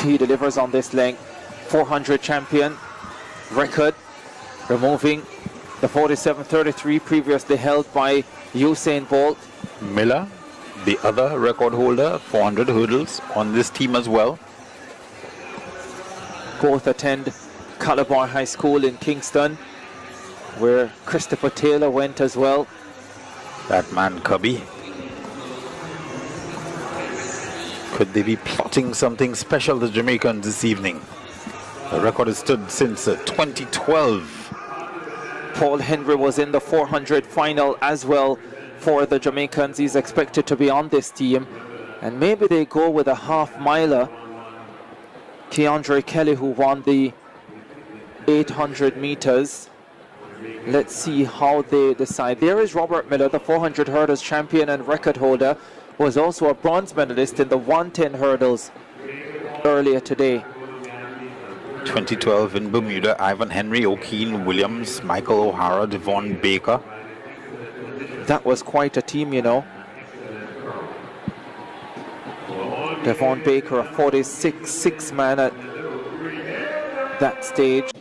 He delivers on this leg. 400 champion record, removing the 47.33 previously held by Usain Bolt. Miller, the other record holder, 400 hurdles on this team as well. Both attend Calabar High School in Kingston, where Christopher Taylor went as well. That man Cubby. Could they be plotting something special, the Jamaicans, this evening? The record has stood since 2012. Paul Henry was in the 400 final as well for the Jamaicans. He's expected to be on this team. And maybe they go with a half-miler. Keandre Kelly, who won the 800 meters. Let's see how they decide. There is Robert Miller, the 400 hurdles champion and record holder, was also a bronze medalist in the 110 hurdles earlier today. 2012 in Bermuda, Ivan Henry, O'Keen Williams, Michael O'Hara, Devon Baker. That was quite a team, you know. Devon Baker, a 46 man at that stage.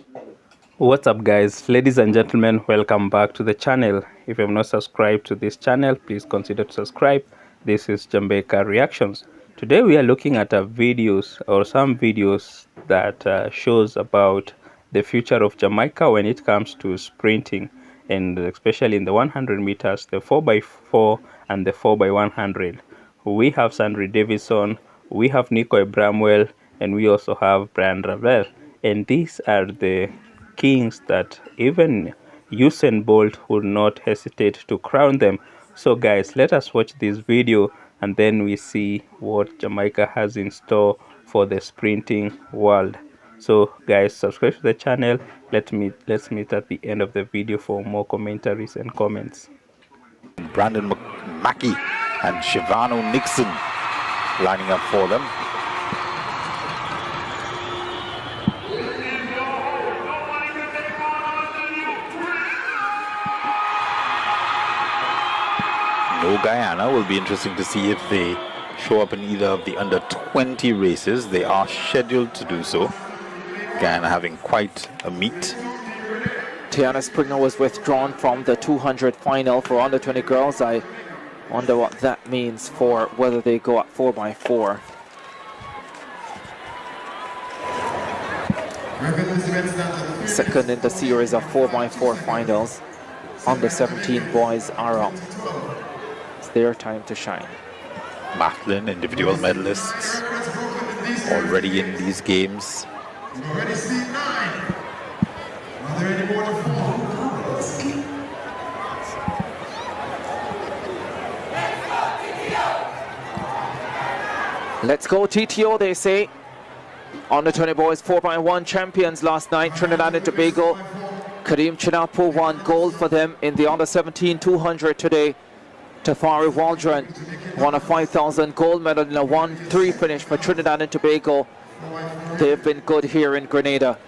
What's up, guys? Ladies and gentlemen, welcome back to the channel. If you have not subscribed to this channel, please consider to subscribe. This is Jamaica Reactions. Today we are looking at some videos that shows about the future of Jamaica when it comes to sprinting, and especially in the 100 meters, the 4x4 and the 4x100. We have Sandri Davison, we have Nico Bramwell, and we also have Brian Ravel. And these are the kings that even Usain Bolt would not hesitate to crown them. So guys, let us watch this video and then we see what Jamaica has in store for the sprinting world. So guys, subscribe to the channel. Let's meet at the end of the video for more commentaries and comments. Brandon Mackey and Shivano Nixon lining up for them. No Guyana. Will be interesting to see if they show up in either of the under 20 races. They are scheduled to do so. Guyana having quite a meet. Tiana Springer was withdrawn from the 200 final for under 20 girls. I wonder what that means for whether they go at 4x4. Second in the series of 4x4 finals. Under 17 boys are up. It's their time to shine. Matlin, individual medalists, already in these games. Let's go TTO, they say. Under 20 boys 4x1 champions last night, Trinidad and Tobago. Kareem Chinapo won gold for them in the under 17 200 today. Tafari Waldron won a 5,000 gold medal in a 1-3 finish for Trinidad and Tobago. They've been good here in Grenada.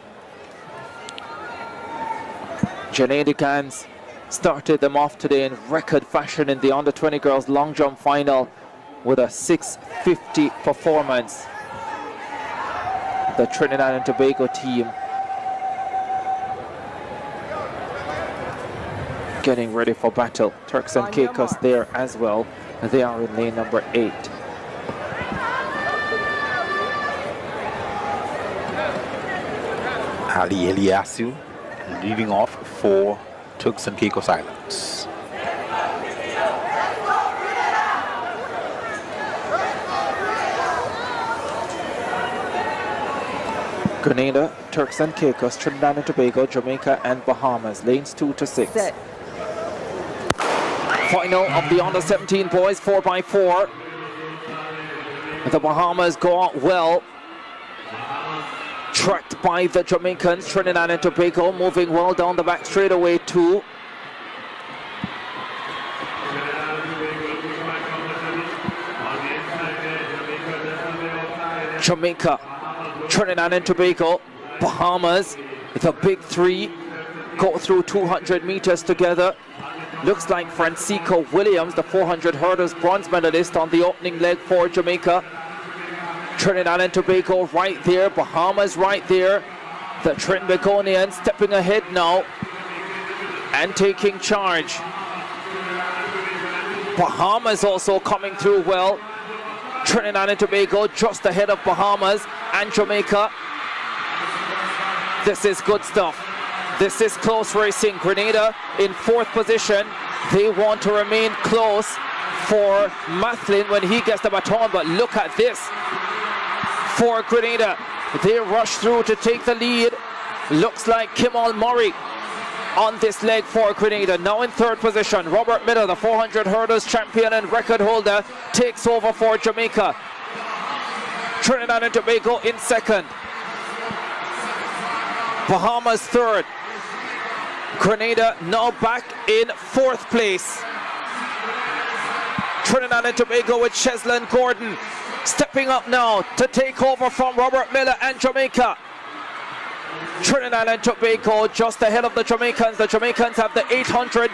Janae Gans started them off today in record fashion in the under 20 girls long jump final with a 6:50 performance. The Trinidad and Tobago team getting ready for battle. Turks and Caicos there as well. They are in lane number 8. Ali Eliasu leading off for Turks and Caicos Islands. Grenada, Turks and Caicos, Trinidad and Tobago, Jamaica and Bahamas. Lanes 2 to 6. Set. Final of the under 17 boys 4x4. The Bahamas go out well. Tracked by the Jamaicans. Trinidad and Tobago moving well down the back straightaway too. Jamaica, Trinidad and Tobago, Bahamas, the big three go through 200 meters together. Looks like Francisco Williams, the 400 hurdles bronze medalist on the opening leg for Jamaica. Trinidad and Tobago right there, Bahamas right there. The Trinbagonians stepping ahead now and taking charge. Bahamas also coming through well. Trinidad and Tobago just ahead of Bahamas and Jamaica. This is good stuff. This is close racing. Grenada in 4th position. They want to remain close for Mathlin when he gets the baton, but look at this for Grenada. They rush through to take the lead. Looks like Kimal Murray on this leg for Grenada. Now in 3rd position, Robert Miller, the 400 hurdles champion and record holder, takes over for Jamaica. Trinidad and Tobago in 2nd. Bahamas 3rd. Grenada now back in 4th place. Trinidad and Tobago with Cheslin Gordon stepping up now to take over from Robert Miller and Jamaica. Trinidad and Tobago just ahead of the Jamaicans. The Jamaicans have the 800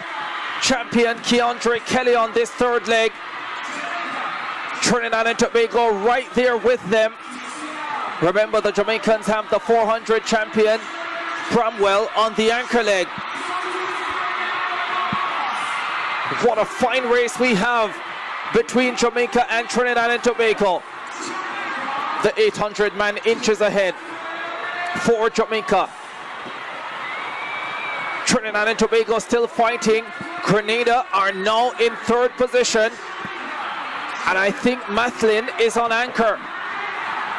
champion Keandre Kelly on this 3rd leg. Trinidad and Tobago right there with them. Remember, the Jamaicans have the 400 champion Bramwell on the anchor leg. What a fine race we have between Jamaica and Trinidad and Tobago. The 800 man inches ahead for Jamaica. Trinidad and Tobago still fighting. Grenada are now in 3rd position. And I think Mathlin is on anchor.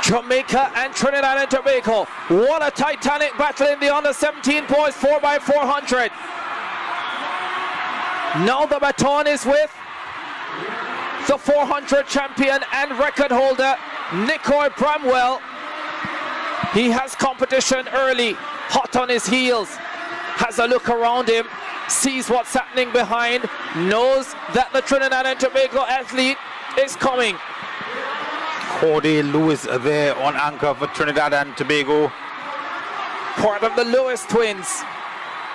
Jamaica and Trinidad and Tobago. What a titanic battle in the under 17 boys 4x400. Now the baton is with the 400 champion and record holder Nicoy Bramwell. He has competition early, hot on his heels, has a look around him, sees what's happening behind, knows that the Trinidad and Tobago athlete is coming. Corday Lewis there on anchor for Trinidad and Tobago. Part of the Lewis twins,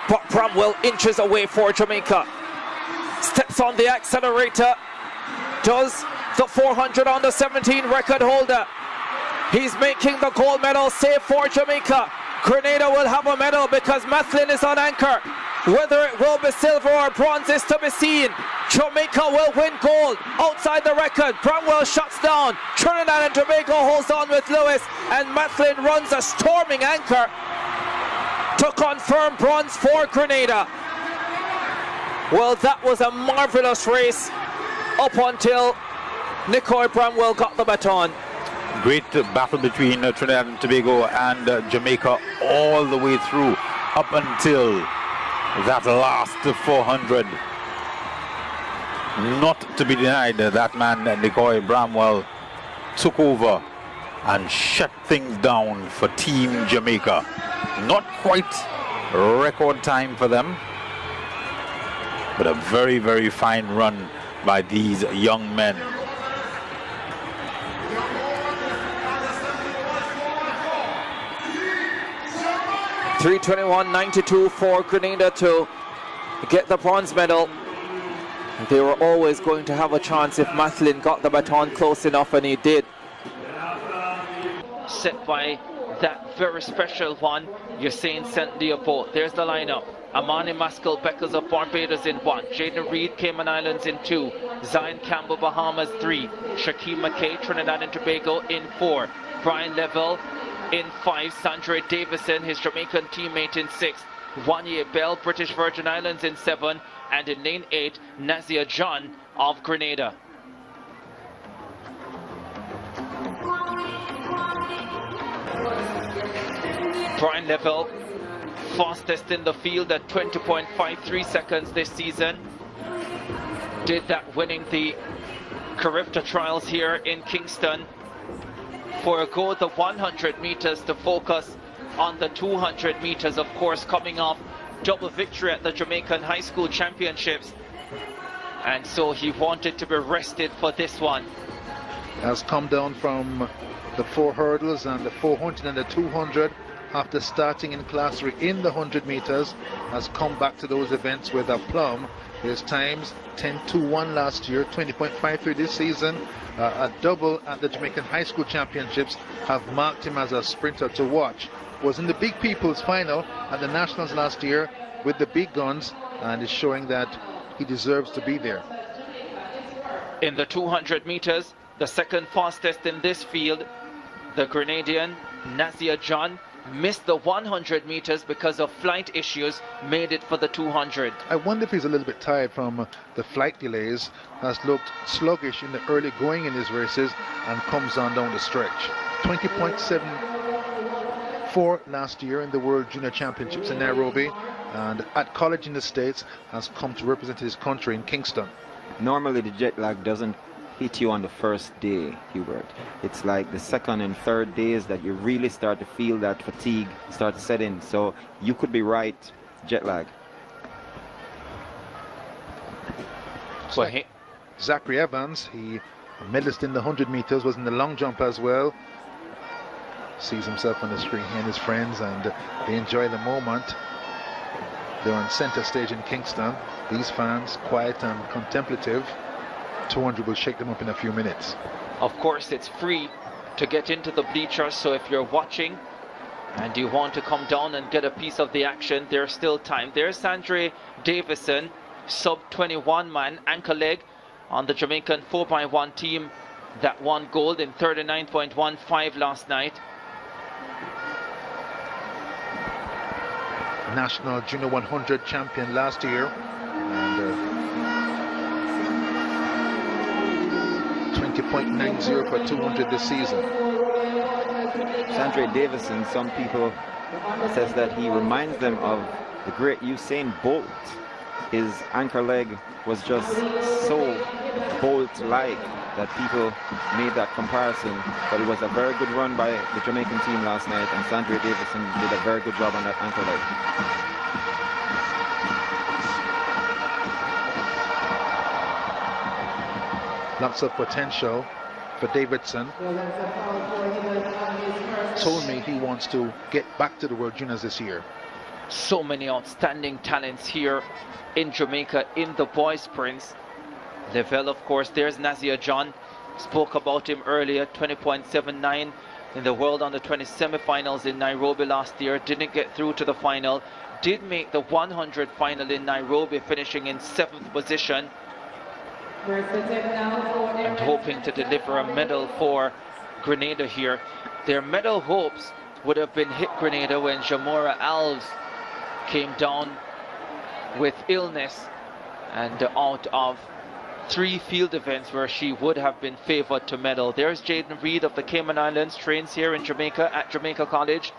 but Bramwell inches away for Jamaica. Steps on the accelerator, does the 400 under 17 record holder. He's making the gold medal save for Jamaica. Grenada will have a medal because Mathlin is on anchor. Whether it will be silver or bronze is to be seen. Jamaica will win gold outside the record. Bramwell shuts down. Trinidad and Tobago holds on with Lewis, and Mathlin runs a storming anchor to confirm bronze for Grenada. Well, that was a marvelous race up until Nicoy Bramwell got the baton. Great battle between Trinidad and Tobago and Jamaica all the way through up until that last 400. Not to be denied, that man Nicoy Bramwell took over and shut things down for Team Jamaica. Not quite record time for them, but a very, very fine run by these young men. .321.92 for Grenada to get the bronze medal. They were always going to have a chance if Mathlin got the baton close enough, and he did. Set by that very special one, Usain Bolt. There's the lineup. Amani Maskell Beckers of Barbados in 1, Jaden Reed, Cayman Islands in 2, Zion Campbell, Bahamas 3, Shaquille McKay, Trinidad and Tobago in 4, Brian Level in 5, Sandra Davison, his Jamaican teammate in 6, Wanye Bell, British Virgin Islands in 7, and in lane 8, Nazia John of Grenada. Brian Level, fastest in the field at 20.53 seconds this season. Did that winning the Carifta trials here in Kingston. Forego the 100 meters to focus on the 200 meters, of course, coming off double victory at the Jamaican High School Championships. And so he wanted to be rested for this one. has come down from the 4 hurdles and the 400 and the 200 after starting in class 3 in the 100 meters, has come back to those events with aplomb. His times 10.21 last year, 20.53 this season, a double at the Jamaican High School Championships have marked him as a sprinter to watch. Was in the Big People's final at the Nationals last year with the big guns, and is showing that he deserves to be there. In the 200 meters, the second fastest in this field, the Grenadian Nazia John missed the 100 meters because of flight issues, made it for the 200. I wonder if he's a little bit tired from the flight delays, has looked sluggish in the early going in his races and comes on down the stretch. 20.74 last year in the World Junior Championships in Nairobi, and at college in the States has come to represent his country in Kingston. Normally the jet lag doesn't hit you on the first day, Hubert. It's like the second and third days that you really start to feel that fatigue start to set in. So you could be right, jet lag. So Zachary Evans, he a medalist in the 100 meters, was in the long jump as well. Sees himself on the screen, he and his friends, and they enjoy the moment. They're on center stage in Kingston. These fans, quiet and contemplative. 200 will shake them up in a few minutes. Of course, it's free to get into the bleachers, so if you're watching and you want to come down and get a piece of the action, there's still time. There's Sandra Davison, sub 21 man, anchor leg on the Jamaican 4x1 team that won gold in 39.15 last night. National Junior 100 champion last year, and 20.90 for 200 this season. Sandra Davison, some people says that he reminds them of the great Usain Bolt. His anchor leg was just so Bolt-like that people made that comparison. But it was a very good run by the Jamaican team last night, and Sandra Davison did a very good job on that anchor leg. Lots of potential for Davidson. Told me he wants to get back to the World Juniors this year. So many outstanding talents here in Jamaica in the boys sprints. Level, of course, there's Nazia John. Spoke about him earlier, 20.79 in the World Under 20 semi-finals in Nairobi last year. Didn't get through to the final. Did make the 100 final in Nairobi, finishing in 7th position. And hoping to deliver a medal for Grenada here. Their medal hopes would have been hit Grenada when Jamora Alves came down with illness and out of 3 field events where she would have been favored to medal. There's Jaden Reed of the Cayman Islands, trains here in Jamaica at Jamaica College.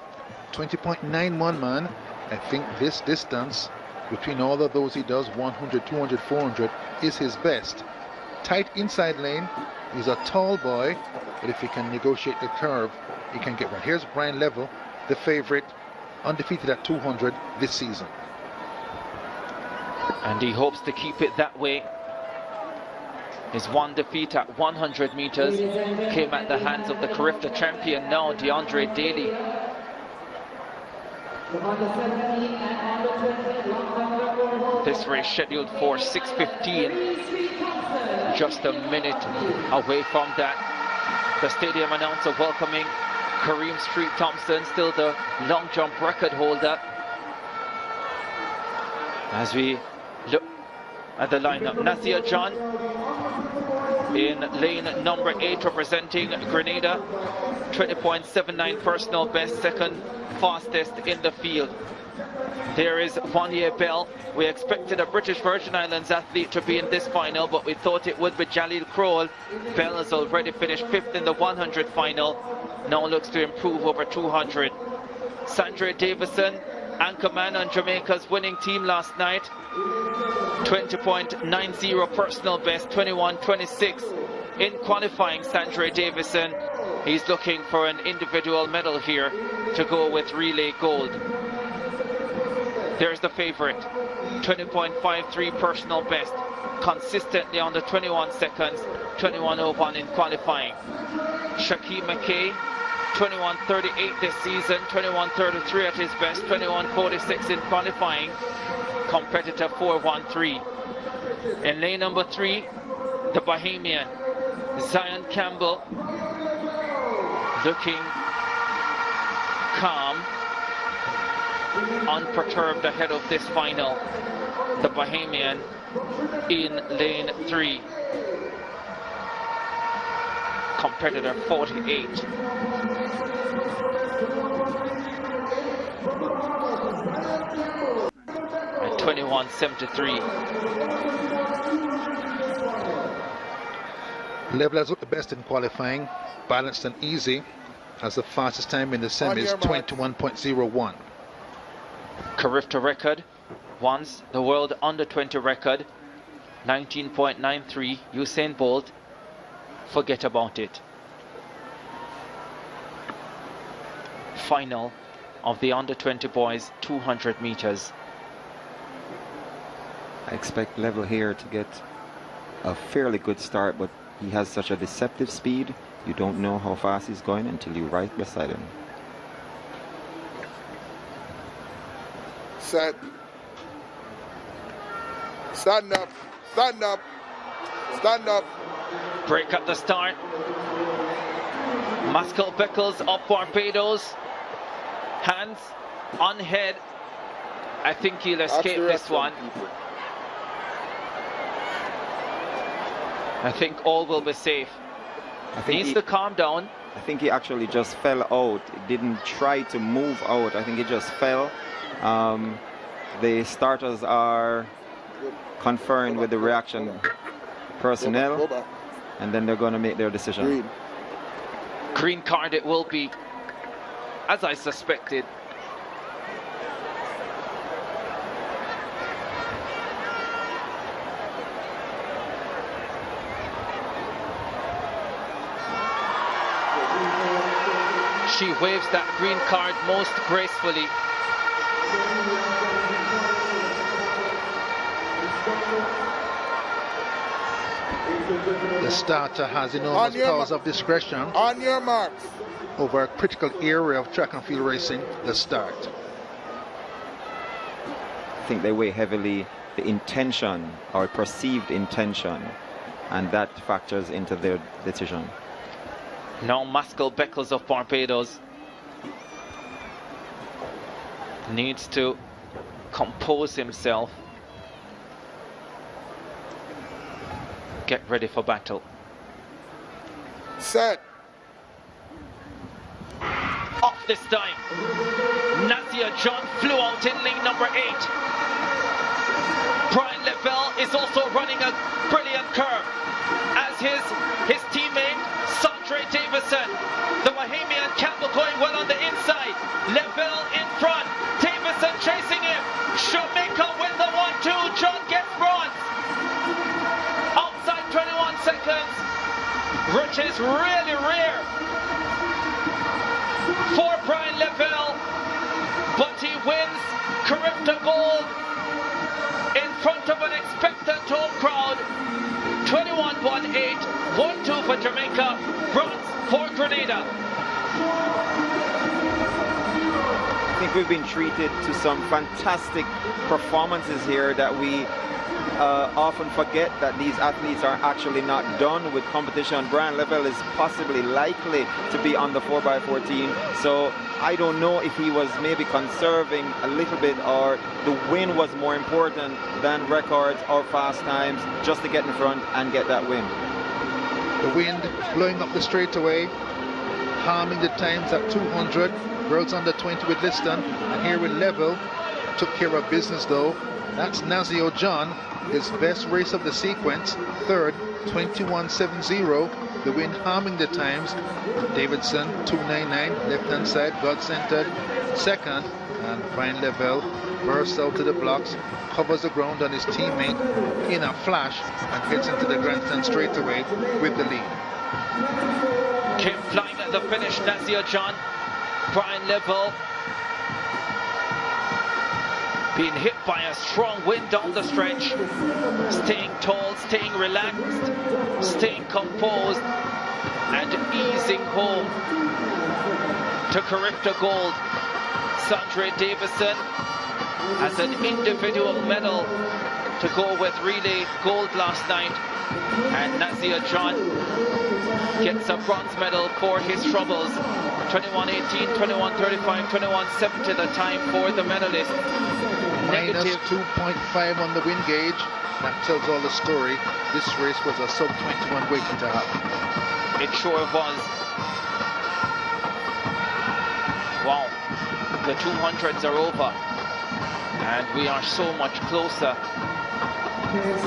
20.91 man. I think this distance between all of those he does, 100, 200, 400, is his best. Tight inside lane. He's a tall boy, but if he can negotiate the curve, he can get one. Here's Brian Level, the favorite, undefeated at 200 this season. And he hopes to keep it that way. His one defeat at 100 meters came at the hands of the Carifta champion now, DeAndre Daly. This race scheduled for 6:15. Just a minute away from that. The stadium announcer welcoming Kareem Street Thompson, still the long jump record holder. As we look at the lineup, Nazia John in lane number 8 representing Grenada, 20.79 personal best, second fastest in the field. There is Wanya Bell. We expected a British Virgin Islands athlete to be in this final, but we thought it would be Jalil Crowell. Bell has already finished 5th in the 100 final. Now looks to improve over 200. Sandra Davison, anchorman on Jamaica's winning team last night. 20.90 personal best, 21.26 in qualifying. Sandra Davison, he's looking for an individual medal here to go with relay gold. There's the favorite, 20.53 personal best, consistently under 21 seconds, 21.01 in qualifying. Shaquille McKay, 21.38 this season, 21.33 at his best, 21.46 in qualifying, competitor 4.13. In lane number 3, the Bahamian, Zion Campbell, looking calm, unperturbed ahead of this final. The Bahamian in lane 3. Competitor 48. At 21.73. Level has looked the best in qualifying, balanced and easy, has the fastest time in the semis, 21.01. Carifta record, once the world under 20 record, 19.93. Usain Bolt, forget about it. Final of the under 20 boys 200 meters. I expect Level here to get a fairly good start, but he has such a deceptive speed, you don't know how fast he's going until you're right beside him. Set. Stand up. Stand up. Stand up. Break at the start. Muscle Beckles up Barbados. Hands on head. I think he'll escape this one. I think all will be safe. Needs to calm down. I think he actually just fell out. He didn't try to move out. I think he just fell. The starters are conferring with the reaction personnel, and then they're going to make their decision. Green card it will be, as I suspected. She waves that green card most gracefully. The starter has enormous powers of discretion On your marks. over a critical area of track and field racing, the start. I think they weigh heavily the intention or perceived intention, and that factors into their decision. Now Muscle Beckles of Barbados needs to compose himself, get ready for battle. Set. Off this time. Nazia John flew out in lane number 8. Brian Lavelle is also running a brilliant curve, as his teammate Sondre Davison. The Bahamian Campbell going well on the inside. Lavelle in front. Davison chasing him. Jamaica win the 1-2. John gets bronze. Outside 21 seconds, which is really rare for Brian Lavelle, but he wins Carifta Gold in front of an expectant home crowd. 21.18, 1-2 for Jamaica, bronze for Grenada. I think we've been treated to some fantastic performances here that we often forget that these athletes are actually not done with competition. Brian Lavelle is possibly likely to be on the 4x14, so I don't know if he was maybe conserving a little bit, or the win was more important than records or fast times, just to get in front and get that win. The wind blowing up the straightaway, harming the times at 200. Girls under 20 with Liston, and here with Level, took care of business though. That's Nazio John, his best race of the sequence, third, 21.70. The wind harming the times. Davidson, 2.99, left-hand side, God-centered, second, and Brian Lavelle bursts out to the blocks, covers the ground on his teammate in a flash, and gets into the grandstand straightaway with the lead. Came flying at the finish, Nazia John. Brian Lavelle being hit by a strong wind down the stretch, staying tall, staying relaxed, staying composed, and easing home to Carifta Gold. Sandra Davison has an individual medal to go with relay gold last night, and Nazia John gets a bronze medal for his troubles. 21:18, 21:35, 21:70 the time for the medalist. Minus 2.5 on the wind gauge. That tells all the story. This race was a sub-21 waiting to happen. It sure was. Wow, the 200s are over, and we are so much closer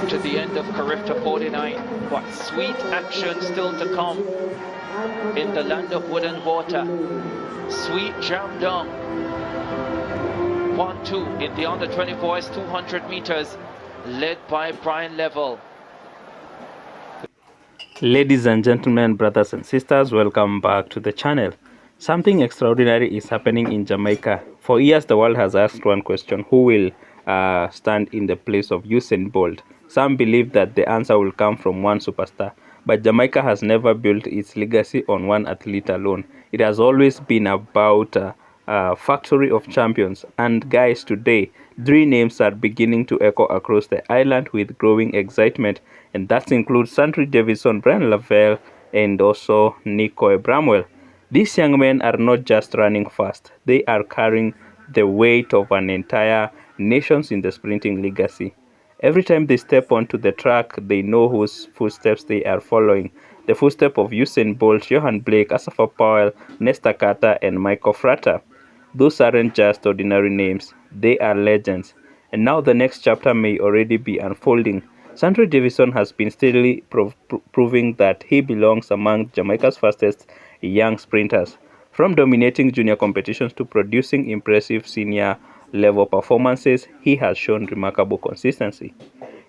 to the end of Carifta 49. But sweet action still to come in the land of wood and water. Sweet jam down. 1-2 in the under 24s 200 meters, led by Brian Level. Ladies and gentlemen, brothers and sisters, welcome back to the channel. Something extraordinary is happening in Jamaica. For years, the world has asked one question: who will stand in the place of Usain Bolt? Some believe that the answer will come from one superstar, but Jamaica has never built its legacy on one athlete alone. It has always been about a factory of champions. And guys, today, three names are beginning to echo across the island with growing excitement, and that includes Sandri Davison, Brian Lavelle, and also Nico Bramwell. These young men are not just running fast, they are carrying the weight of an entire nations in the sprinting legacy. Every time they step onto the track, they know whose footsteps they are following. The footsteps of Usain Bolt, Johan Blake, Asafa Powell, Nesta Carter, and Michael Frater. Those aren't just ordinary names, they are legends. And now the next chapter may already be unfolding. Sandra Davison has been steadily proving that he belongs among Jamaica's fastest young sprinters. From dominating junior competitions to producing impressive senior level performances, he has shown remarkable consistency.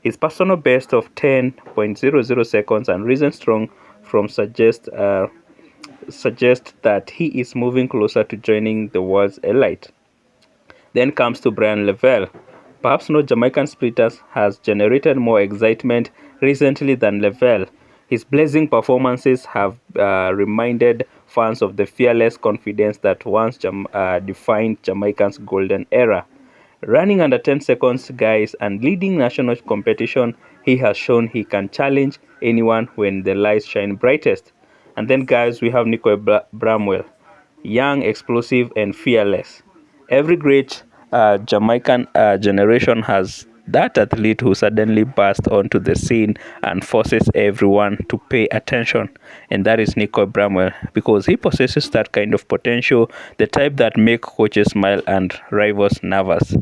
His personal best of 10.00 seconds and recent strong from suggest that he is moving closer to joining the world's elite. Then comes to Brian Lavelle. Perhaps no Jamaican sprinter has generated more excitement recently than Lavelle. His blazing performances have reminded fans of the fearless confidence that once defined Jamaica's golden era. Running under 10 seconds, guys, and leading national competition, he has shown he can challenge anyone when the lights shine brightest. And then, guys, we have Nico Bramwell, young, explosive, and fearless. Every great Jamaican generation has that athlete who suddenly bursts onto the scene and forces everyone to pay attention, and that is Nico Bramwell, because he possesses that kind of potential, the type that make coaches smile and rivals nervous.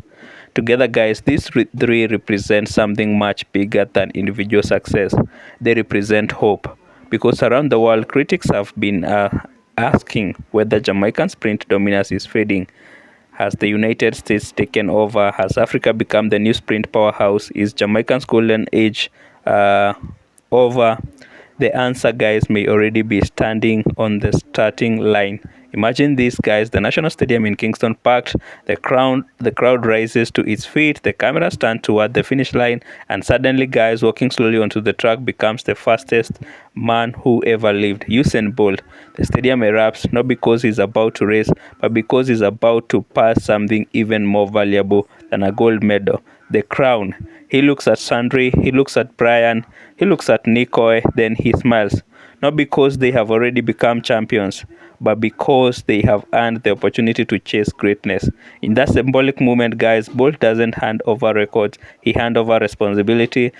Together, guys, these three represent something much bigger than individual success. They represent hope, because around the world, critics have been asking whether Jamaican sprint dominance is fading. Has the United States taken over? Has Africa become the new sprint powerhouse? Is Jamaica's golden age over? The answer, guys, may already be standing on the starting line. Imagine this, guys. The National Stadium in Kingston packed. The crowd rises to its feet. The cameras turn toward the finish line, and suddenly, guys, walking slowly onto the track becomes the fastest man who ever lived, Usain Bolt. The stadium erupts, not because he's about to race, but because he's about to pass something even more valuable than a gold medal: the crown. He looks at Sandri, he looks at Brian, he looks at Nicoy, then he smiles. Not because they have already become champions, but because they have earned the opportunity to chase greatness. In that symbolic moment, guys, Bolt doesn't hand over records, he hands over responsibility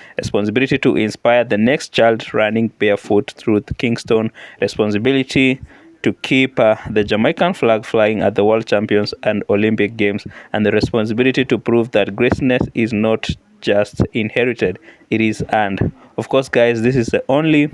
to inspire the next child running barefoot through Kingston, responsibility to keep the Jamaican flag flying at the World Champions and Olympic Games, and the responsibility to prove that greatness is not just inherited, it is earned. Of course, guys, this is the only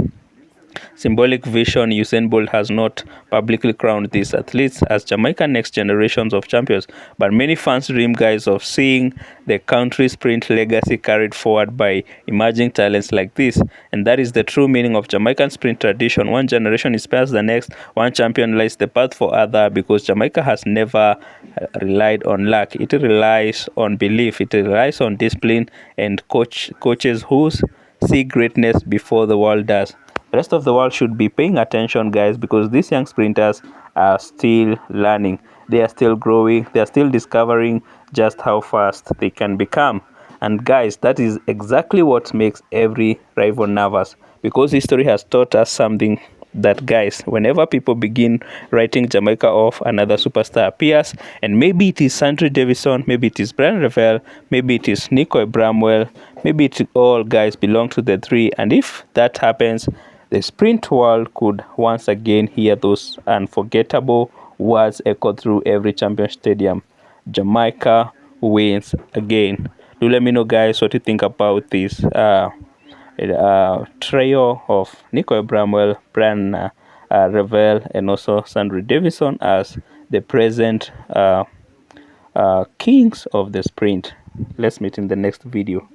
symbolic vision, Usain Bolt has not publicly crowned these athletes as Jamaican next generations of champions, but many fans dream, guys, of seeing the country's sprint legacy carried forward by emerging talents like this. And that is the true meaning of Jamaican sprint tradition. One generation inspires the next, one champion lights the path for other, because Jamaica has never relied on luck. It relies on belief, it relies on discipline, and coaches who see greatness before the world does. The rest of the world should be paying attention, guys, because these young sprinters are still learning. They are still growing. They are still discovering just how fast they can become. And guys, that is exactly what makes every rival nervous, because history has taught us something, that guys, whenever people begin writing Jamaica off, another superstar appears, and maybe it is Sandry Davison, maybe it is Brian Revel, maybe it is Nico Bramwell, maybe it all, guys, belong to the three. And if that happens, the sprint world could once again hear those unforgettable words echo through every champion stadium: Jamaica wins again. Do let me know, guys, what you think about this trio of Nico Bramwell, Brian Revel, and also Sandry Davison as the present kings of the sprint. Let's meet in the next video.